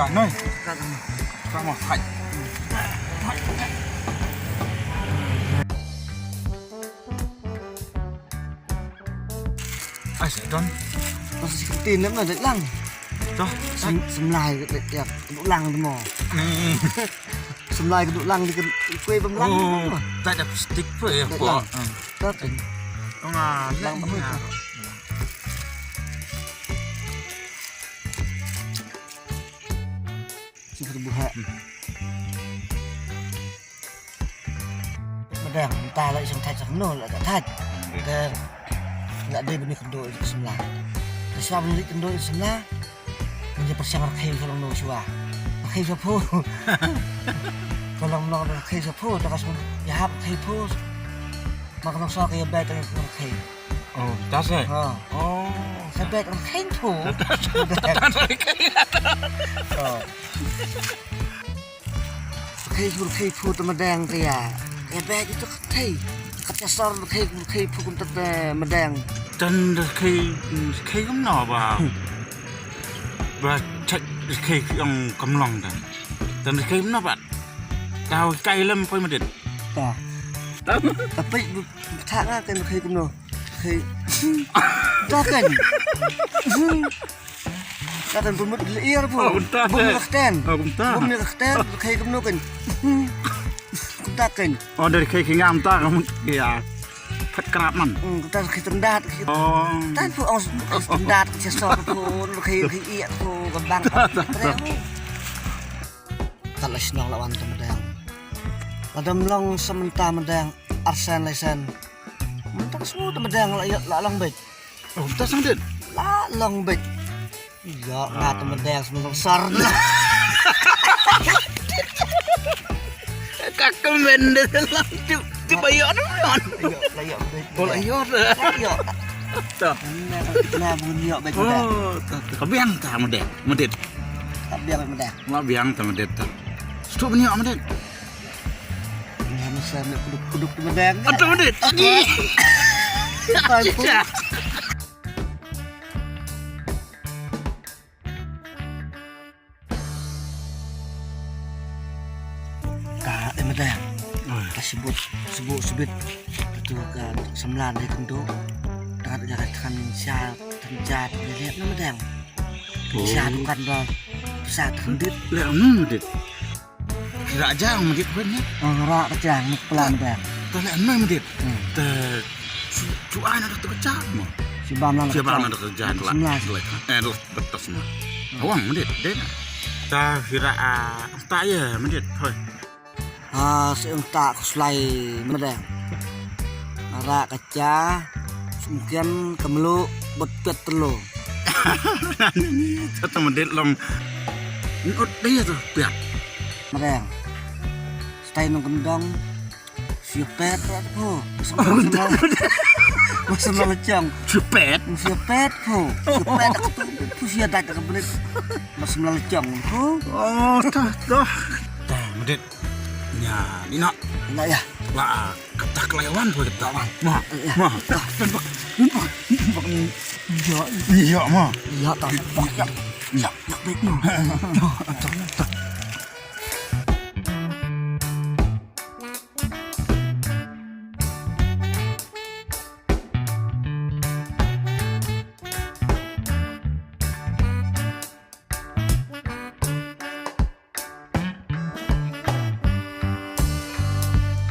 cả nơi cả một thành ai sẽ đón masih tin lắm là đấy lăng cho sầm lại đẹp đẹp độ lăng thì mò sầm lại cái độ lăng thì cái quê bấm lăng tại đẹp stick với của đó ông à lăng bấm nhà chỉ phải bù hệ mà đảng ta lại sang thay sang nồi lại cả thay cái lại đây bên này cần đội sầm lạiแต่ชอบมันกันโดยสำนักมันจะประชันรักเฮลลองโนชัวรักเฮลชอบพูดก็ลองรักเฮลชอบพูดแต่ก็สมอย่าหับเฮลพูดมันก็ต้องชอบกับแบกกันรักเฮล oh that's it อ๋อ oh ถ้าแบกรักเฮลพูดรักเฮลพูดตัวมาแดงแต่อย่าแบกituเฮลขับจะสอนรักเฮลพูดกันแต่มาแดงchân khi cũng nọ và chạy khi ông cầm lòng rồi chân khi cũng nọ bạn đào cay lắm phải mà điện tapi thang kan khi cũng nọ khi ta kan pun mất liar pun bum rakten bum ni rakten khi cũng nọ kan ta kan dari khi ngam ta kamu ya phát crap man ta khi standard ta pun ông standardจะสอนpun khi iya pun gampang kalau senang lawan temedang pada melong sementara medang arsen lesen mentak semua temedang la long bej ta sang điện la long bej iya ngat temedang sementara sar các comment để làm chứ bây giờ nó còn la yo tuh nah bunyi bej có biang ta mà đẹp tak biar medang mà biang ta mà đẹp ta stop bunyi mà đẹp nah misal nak kuduk temedang atau mà đẹp medang sebut itu kan sembilan di kendo dengan jarak kan syal tenjat lihat medang syal kan dong pesat kendit lẹ nó đẹp rạ giang mà đẹp hơn nhé rak kejang pelan medang ta lẹ nó mà đẹp ta chú ai nó được kecap mà si bam lang siapa yang ada kerjaan lah terus betul semua awang menit deh ta kira tak ya menit thôi seung tak kuslai medang rak kaca mungkin kemelu bet telu satu menit long ngut dia tuh piat medang stay nong kendong siapet po masa melecang cepet siapet po siapet aku siadat ke belit masa melecang po oh dah menit nya ini nak enggak ya lah ketak kelayawan gue ketak mah iya mah iya tak ya baik